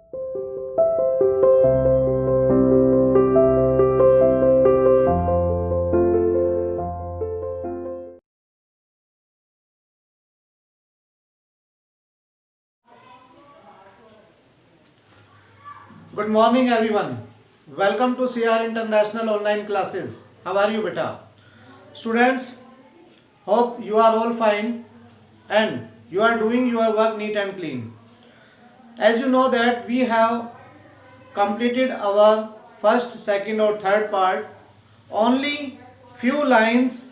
Good morning everyone. Welcome to CR International online classes. How are you beta? Students, hope you are all fine and you are doing your work neat and clean. As you know that we have completed our first, second or third part. Only few lines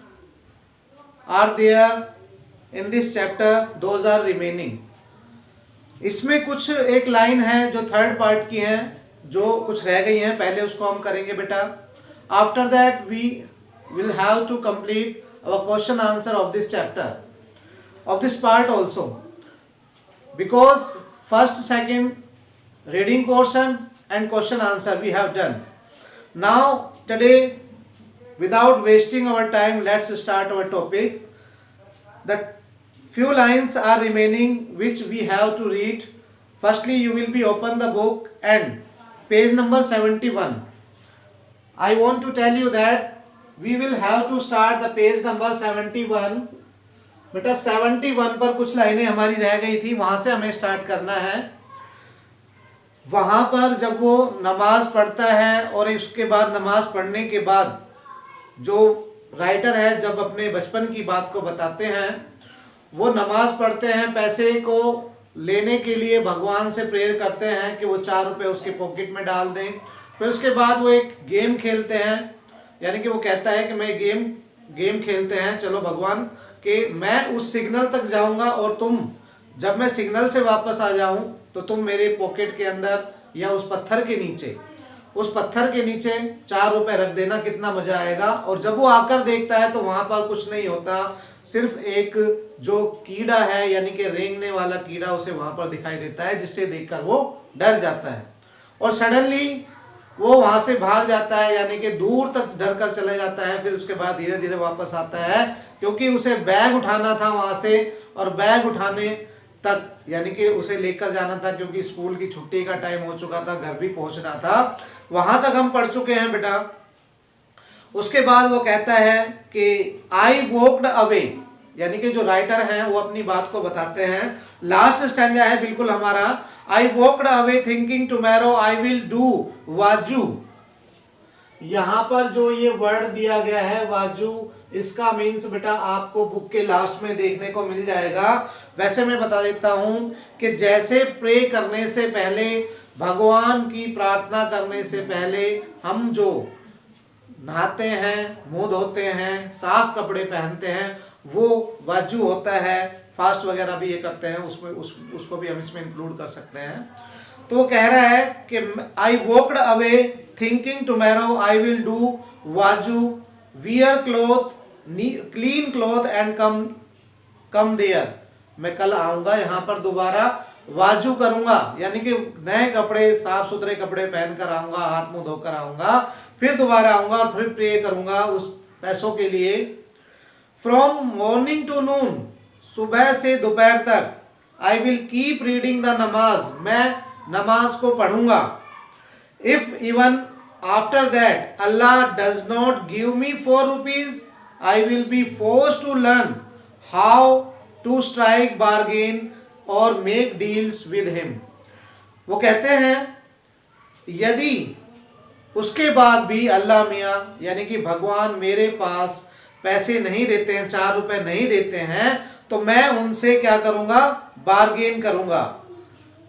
are there in this chapter. Those are remaining. इसमें कुछ एक line है जो third part की है, जो कुछ रह गई हैं, पहले उसको हम करेंगे बेटा. After that we will have to complete our question answer of this chapter, of this part also, because first second reading portion and question answer we have done. Now today without wasting our time, let's start our topic. The few lines are remaining which we have to read. Firstly, you will be open the book and page number 71. I want to tell you that we will have to start the page number 71. बेटा 71 पर कुछ लाइनें हमारी रह गई थी, वहां से हमें स्टार्ट करना है. वहां पर जब वो नमाज पढ़ता है और उसके बाद नमाज पढ़ने के बाद जो राइटर है जब अपने बचपन की बात को बताते हैं, वो नमाज पढ़ते हैं, पैसे को लेने के लिए भगवान से प्रेयर करते हैं कि वो 4 रुपये उसके पॉकेट में डाल दें. फिर उसके बाद वो एक गेम खेलते हैं, यानी कि वो कहता है कि मैं गेम खेलते हैं, चलो भगवान कि मैं उस सिग्नल तक जाऊंगा और तुम जब मैं सिग्नल से वापस आ जाऊं तो तुम मेरे पॉकेट के अंदर या उस पत्थर के नीचे 4 रुपये रख देना, कितना मजा आएगा. और जब वो आकर देखता है तो वहां पर कुछ नहीं होता, सिर्फ एक जो कीड़ा है यानी कि रेंगने वाला कीड़ा उसे वहां पर दिखाई देता है, जिससे देखकर वो डर जाता है और सडनली वो वहां से भाग जाता है, यानी कि दूर तक डर कर चला जाता है. फिर उसके बाद धीरे धीरे वापस आता है, क्योंकि उसे बैग उठाना था वहां से, और बैग उठाने तक यानी कि उसे लेकर जाना था, क्योंकि स्कूल की छुट्टी का टाइम हो चुका था, घर भी पहुंचना था. वहां तक हम पढ़ चुके हैं बेटा. उसके बाद वो कहता है कि आई वॉकड अवे, यानी कि जो राइटर हैं वो अपनी बात को बताते हैं. लास्ट स्टैंजा है बिल्कुल हमारा. आई walked away thinking tomorrow I will do वाजू. यहां पर जो ये वर्ड दिया गया है वाजू, इसका मीन्स बेटा आपको बुक के लास्ट में देखने को मिल जाएगा. वैसे मैं बता देता हूं कि जैसे प्रे करने से पहले, भगवान की प्रार्थना करने से पहले हम जो नहाते हैं, मुंह धोते हैं, साफ कपड़े पहनते हैं, वो वाजू होता है. फास्ट वगैरह भी ये करते हैं, उसमें उसको भी हम इसमें इंक्लूड कर सकते हैं. तो वो कह रहा है कि I walked away thinking tomorrow I will do वाजू, wear cloth, clean cloth and come there. मैं कल आऊंगा यहाँ पर दोबारा वाजू करूंगा, यानी कि नए कपड़े, साफ सुथरे कपड़े पहनकर आऊंगा, हाथ मुंह धोकर आऊंगा, फिर दोबारा आऊंगा और फिर प्रे करूंगा उस पैसों के लिए. फ्रॉम मॉर्निंग टू नून, सुबह से दोपहर तक, I will keep reading the namaz, मैं नमाज को पढ़ूंगा. If even after that Allah does not give me 4 rupees, I will be forced to learn how to strike bargain or make deals with him. वो कहते हैं यदि उसके बाद भी अल्लाह मियाँ यानी कि भगवान मेरे पास पैसे नहीं देते हैं, 4 रुपए नहीं देते हैं, तो मैं उनसे क्या करूंगा, बार्गेन करूंगा.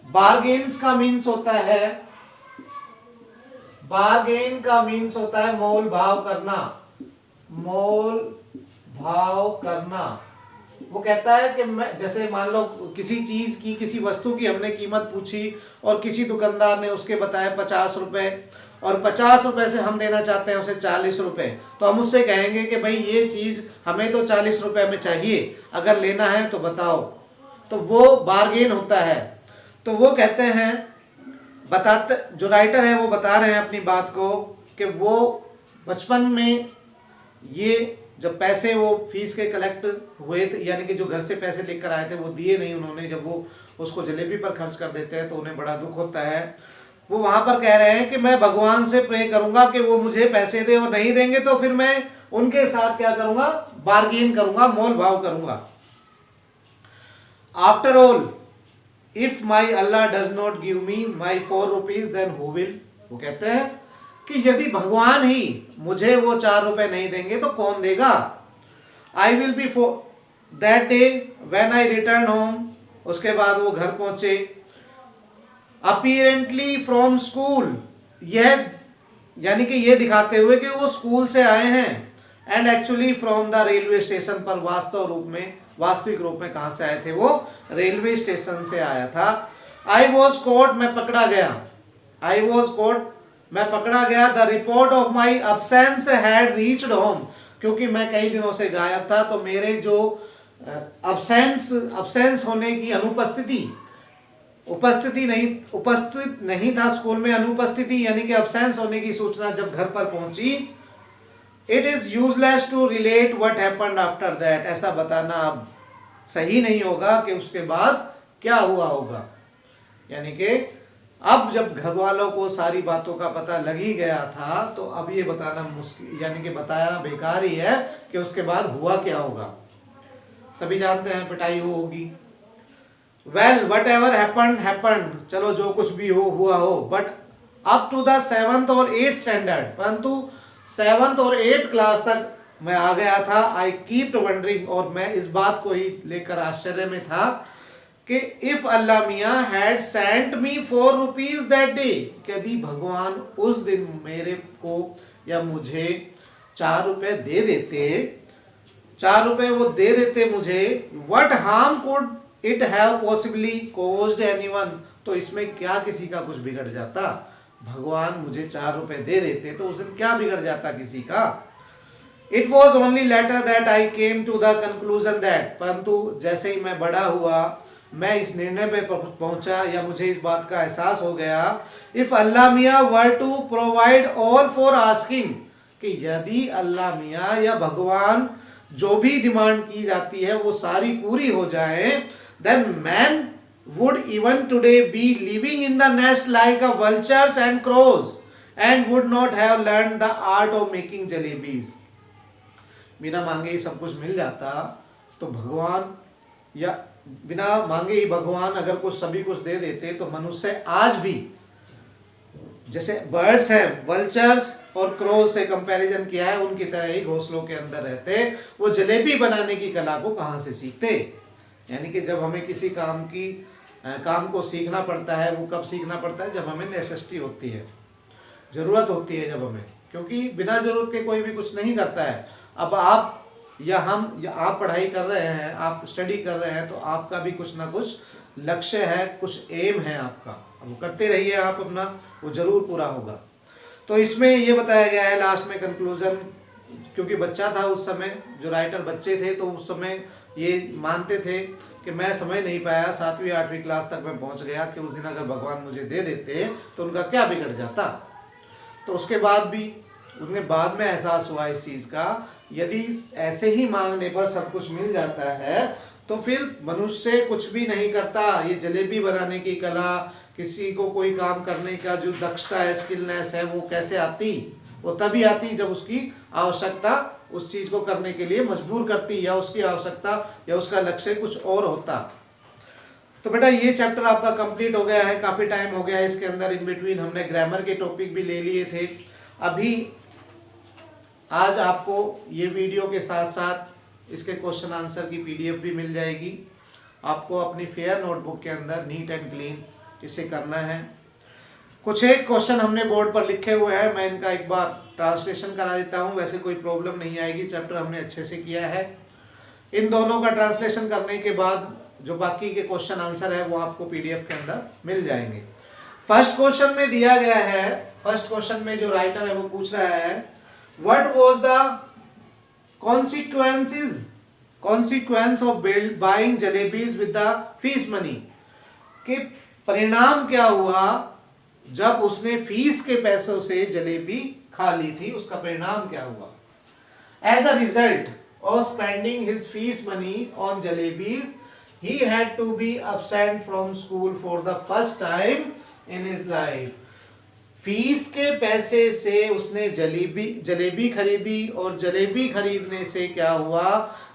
बार्गेन्स का मीन्स होता है, बार्गेन का मीन्स होता है मोल भाव करना, मोल भाव करना. वो कहता है कि मैं, जैसे मान लो किसी चीज की, किसी वस्तु की हमने कीमत पूछी और किसी दुकानदार ने उसके बताया 50 रुपए, और 50 रुपए से हम देना चाहते हैं उसे 40 रुपए, तो हम उससे कहेंगे कि भाई ये चीज हमें तो 40 रुपए में चाहिए, अगर लेना है तो बताओ. तो वो बार्गेन होता है. तो वो कहते हैं, बताते, जो राइटर है वो बता रहे हैं अपनी बात को कि वो बचपन में ये जब पैसे वो फीस के कलेक्ट हुए थे, यानी कि जो घर से पैसे लेकर आए थे वो दिए नहीं उन्होंने, जब वो उसको जलेबी पर खर्च कर देते हैं तो उन्हें बड़ा दुख होता है। वो वहां पर कह रहे हैं कि मैं भगवान से प्रे करूंगा कि वो मुझे पैसे दे, और नहीं देंगे तो फिर मैं उनके साथ क्या करूंगा, बार्गेन करूंगा, मोल भाव करूंगा। After all if my Allah does not give me my 4 rupees then who will. वो कहते हैं कि यदि भगवान ही मुझे वो 4 रुपए नहीं देंगे तो कौन देगा। आई will B for that day when I return home. उसके बाद वो घर पहुंचे। अपीरेंटली फ्रॉम स्कूल, यह यानी कि ये दिखाते हुए कि वो स्कूल से आए हैं। And actually from the railway station, पर वास्तविक रूप में कहां से आए थे, वो रेलवे स्टेशन से आया था। आई वॉज कोट, मैं पकड़ा गया। आई वॉज कोट, मैं पकड़ा गया। The report of my absence had reached home, क्योंकि मैं कई दिनों से गायब था तो मेरे जो अब्सेंस होने की उपस्थित नहीं था स्कूल में, अनुपस्थिति यानी कि अब्सेंस होने की सूचना जब घर पर पहुंची। It is useless to relate what happened after that, ऐसा बताना अब सही नहीं होगा कि उसके बाद क्या हुआ होगा। यानी कि अब जब घर वालों को सारी बातों का पता लग ही गया था तो अब ये बताना मुश्किल, यानी कि बताना बेकार ही है कि उसके बाद हुआ क्या होगा। सभी जानते हैं पिटाई होगी। वेल वट एवर हैपेंड, चलो जो कुछ भी हो हुआ हो, but up to the 7th और 8th स्टैंडर्ड, परंतु 7th और 8th क्लास तक मैं आ गया था। आई कीप्ड वंडरिंग, और मैं इस बात को ही लेकर आश्चर्य में था कि इफ अल्लाह मियाँ had sent me 4 rupees that day, यदि भगवान उस दिन मेरे को या मुझे 4 रुपए दे देते, 4 रुपए वो दे देते मुझे, what harm could it have possibly caused anyone, तो इसमें क्या किसी का कुछ बिगड़ जाता। भगवान मुझे 4 रुपए दे देते तो उस दिन क्या बिगड़ जाता किसी का। It was only later that I came to the conclusion that, परंतु जैसे ही मैं बड़ा हुआ मैं इस निर्णय पे पहुंचा या मुझे इस बात का एहसास हो गया, इफ अल्लाह मियाँ were to provide all for asking, कि यदि अल्लाह मियाँ या भगवान जो भी डिमांड की जाती है वो सारी पूरी हो जाए, then man would even today be living in the nest like a vultures and crows and would not have learn the art of making jalebis. बिना मांगे ही सब कुछ मिल जाता तो भगवान, या बिना मांगे ही भगवान अगर कुछ सभी कुछ दे देते तो मनुष्य आज भी जैसे बर्ड्स हैं, वल्चर्स और क्रोज से कंपैरिजन किया है, उनकी तरह ही घोंसलों के अंदर रहते। वो जलेबी बनाने की कला को कहाँ से सीखते। यानी कि जब हमें किसी काम को सीखना पड़ता है, वो कब सीखना पड़ता है, जब हमें नेसेसिटी होती है, जरूरत होती है जब हमें, क्योंकि बिना जरूरत के कोई भी कुछ नहीं करता है। अब आप या हम या आप पढ़ाई कर रहे हैं, आप स्टडी कर रहे हैं, तो आपका भी कुछ ना कुछ लक्ष्य है, कुछ एम है आपका, अब वो करते रहिए आप अपना, वो जरूर पूरा होगा। तो इसमें ये बताया गया है लास्ट में कंक्लूजन, क्योंकि बच्चा था उस समय, जो राइटर बच्चे थे, तो उस समय ये मानते थे कि मैं समझ नहीं पाया, 7वीं 8वीं क्लास तक मैं पहुंच गया कि उस दिन अगर भगवान मुझे दे देते तो उनका क्या बिगड़ जाता। तो उसके बाद भी उन्हें बाद में एहसास हुआ इस चीज़ का, यदि ऐसे ही मांगने पर सब कुछ मिल जाता है तो फिर मनुष्य कुछ भी नहीं करता। ये जलेबी बनाने की कला, किसी को कोई काम करने का जो दक्षता है, स्किलनेस है, वो कैसे आती, वो तभी आती जब उसकी आवश्यकता उस चीज़ को करने के लिए मजबूर करती, या उसकी आवश्यकता या उसका लक्ष्य कुछ और होता। तो बेटा ये चैप्टर आपका कंप्लीट हो गया है, काफ़ी टाइम हो गया है इसके अंदर। इन बिटवीन हमने ग्रामर के टॉपिक भी ले लिए थे। अभी आज आपको ये वीडियो के साथ साथ इसके क्वेश्चन आंसर की PDF भी मिल जाएगी। आपको अपनी फेयर नोटबुक के अंदर नीट एंड क्लीन इसे करना है। कुछ एक क्वेश्चन हमने बोर्ड पर लिखे हुए हैं, मैं इनका एक बार ट्रांसलेशन करा देता हूँ, वैसे कोई प्रॉब्लम नहीं आएगी, चैप्टर हमने अच्छे से किया है। इन दोनों का ट्रांसलेशन करने के बाद जो बाकी के क्वेश्चन आंसर है वो आपको PDF के अंदर मिल जाएंगे। फर्स्ट क्वेश्चन में दिया गया है, फर्स्ट क्वेश्चन में जो राइटर है वो पूछ रहा है, What was the consequence of buying jalebis with the fees money? कि परिणाम क्या हुआ जब उसने फीस के पैसों से जलेबी खा ली थी, उसका परिणाम क्या हुआ। As a result of spending his fees money on jalebis, he had to be absent from school for the first time in his life. Fees के पैसे से उसने जलेबी खरीदी और जलेबी खरीदने से क्या हुआ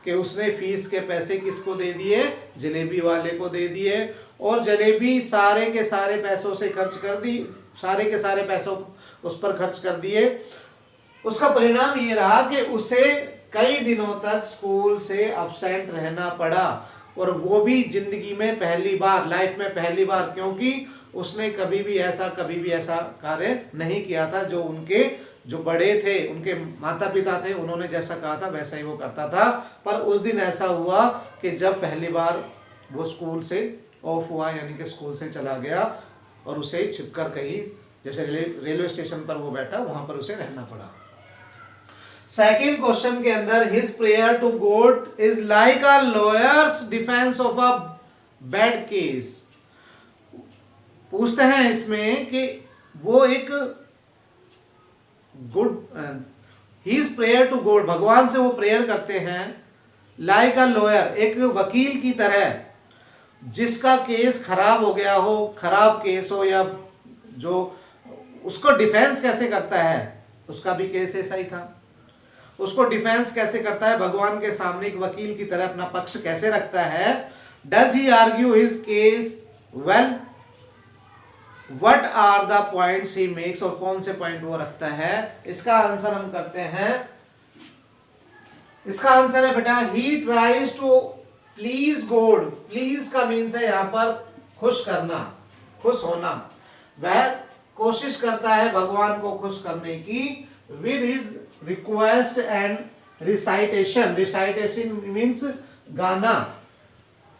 कि उसने फीस के पैसे किसको दे दिए, जलेबी वाले को दे दिए, और जलेबी सारे के सारे पैसों से खर्च कर दी, सारे के सारे पैसों उस पर खर्च कर दिए। उसका परिणाम ये रहा कि उसे कई दिनों तक स्कूल से अब्सेंट रहना पड़ा, और वो भी जिंदगी में पहली बार, लाइफ में पहली बार, क्योंकि उसने कभी भी ऐसा कार्य नहीं किया था। जो बड़े थे, उनके माता पिता थे, उन्होंने जैसा कहा था वैसा ही वो करता था। पर उस दिन ऐसा हुआ कि जब पहली बार वो स्कूल से ऑफ हुआ, यानी कि स्कूल से चला गया, और उसे छिपकर कहीं, जैसे रेलवे स्टेशन पर वो बैठा, वहां पर उसे रहना पड़ा। सेकेंड क्वेश्चन के अंदर, his prayer to God is like a lawyer's defence of a bad case. पूछते हैं इसमें कि वो एक हिज प्रेयर टू गॉड, भगवान से वो प्रेयर करते हैं, लाइक अ लॉयर, एक वकील की तरह, जिसका केस खराब हो गया हो, खराब केस हो, या जो उसको डिफेंस कैसे करता है, उसका भी केस ऐसा ही था। उसको डिफेंस कैसे करता है, भगवान के सामने एक वकील की तरह अपना पक्ष कैसे रखता है। Does he argue his case well, what are the points he makes, और कौन से पॉइंट वो रखता है। इसका आंसर हम करते हैं, इसका आंसर है बेटा, he tries to please God. Please का मीन्स है यहां पर खुश करना, खुश होना। वह कोशिश करता है भगवान को खुश करने की, with his request and recitation. Recitation means गाना।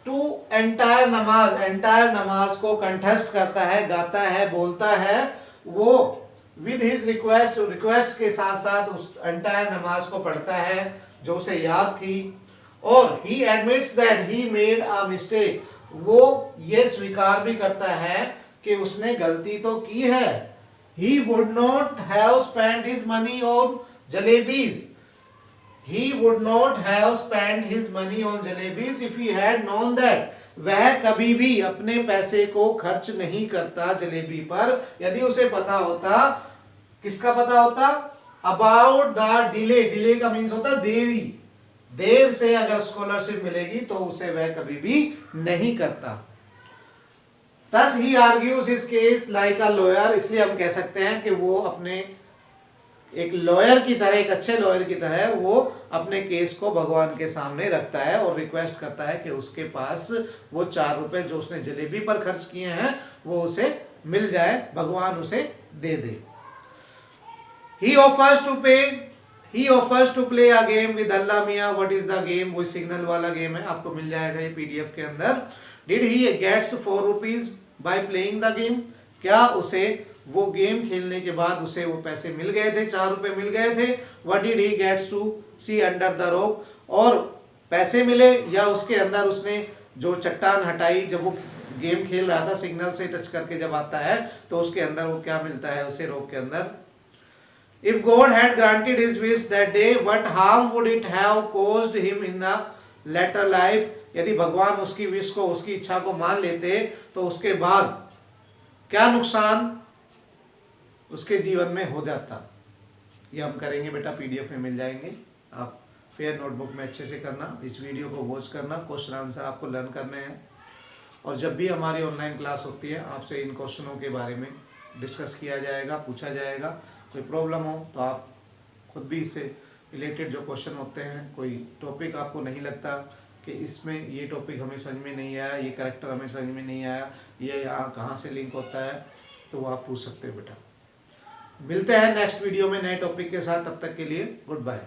टू एंटायर नमाज, एंटायर नमाज को कंठस्थ करता है, गाता है, बोलता है वो, विद हिज रिक्वेस्ट, रिक्वेस्ट के साथ साथ उस एंटायर नमाज को पढ़ता है जो उसे याद थी। और ही admits that he made a mistake, वो ये स्वीकार भी करता है कि उसने गलती तो की है। He would not have spent his money on jalebis. He would not have spent his money on jalebis if he had known that. वह कभी भी अपने पैसे को खर्च नहीं करता जलेबी पर, यदि उसे पता होता। किसका पता होता? About the delay. डिले का मीन्स होता देरी, देर से अगर स्कॉलरशिप मिलेगी तो उसे वह कभी भी नहीं करता। Thus he argues his case like a lawyer, इसलिए हम कह सकते हैं कि वो अपने एक लॉयर की तरह, एक अच्छे लॉयर की तरह वो अपने केस को भगवान के सामने रखता है और रिक्वेस्ट करता है कि उसके पास वो 4 रुपए जो उसने जलेबी पर खर्च किए हैं वो उसे मिल जाए, भगवान उसे दे दे। He offers to play a game with Allah Miya. What is the game? वो सिग्नल वाला गेम है, आपको मिल जाएगा ये PDF के अंदर। Did he gets 4 rupees by playing the game? क्या उसे वो गेम खेलने के बाद उसे वो पैसे मिल गए थे, 4 रुपए मिल गए थे। What did he gets to see under the rock? और पैसे मिले या उसके अंदर उसने जो चट्टान हटाई, जब वो गेम खेल रहा था सिग्नल से टच करके जब आता है तो उसके अंदर वो क्या मिलता है उसे, रॉक के अंदर। If God had granted his wish that day, what harm would it have caused him in the latter life? यदि भगवान उसकी विश को, उसकी इच्छा को मान लेते तो उसके बाद क्या नुकसान उसके जीवन में हो जाता, ये हम करेंगे बेटा, PDF में मिल जाएंगे। आप फेयर नोटबुक में अच्छे से करना, इस वीडियो को वॉच करना, क्वेश्चन आंसर आपको लर्न करने हैं। और जब भी हमारी ऑनलाइन क्लास होती है आपसे इन क्वेश्चनों के बारे में डिस्कस किया जाएगा, पूछा जाएगा। कोई प्रॉब्लम हो तो आप खुद भी इससे रिलेटेड जो क्वेश्चन होते हैं, कोई टॉपिक आपको नहीं लगता कि इसमें ये टॉपिक हमें समझ में नहीं आया, ये कैरेक्टर हमें समझ में नहीं आया, ये यहाँ कहाँ से लिंक होता है, तो वो आप पूछ सकते हो बेटा। मिलते हैं नेक्स्ट वीडियो में नए टॉपिक के साथ, तब तक के लिए गुड बाय।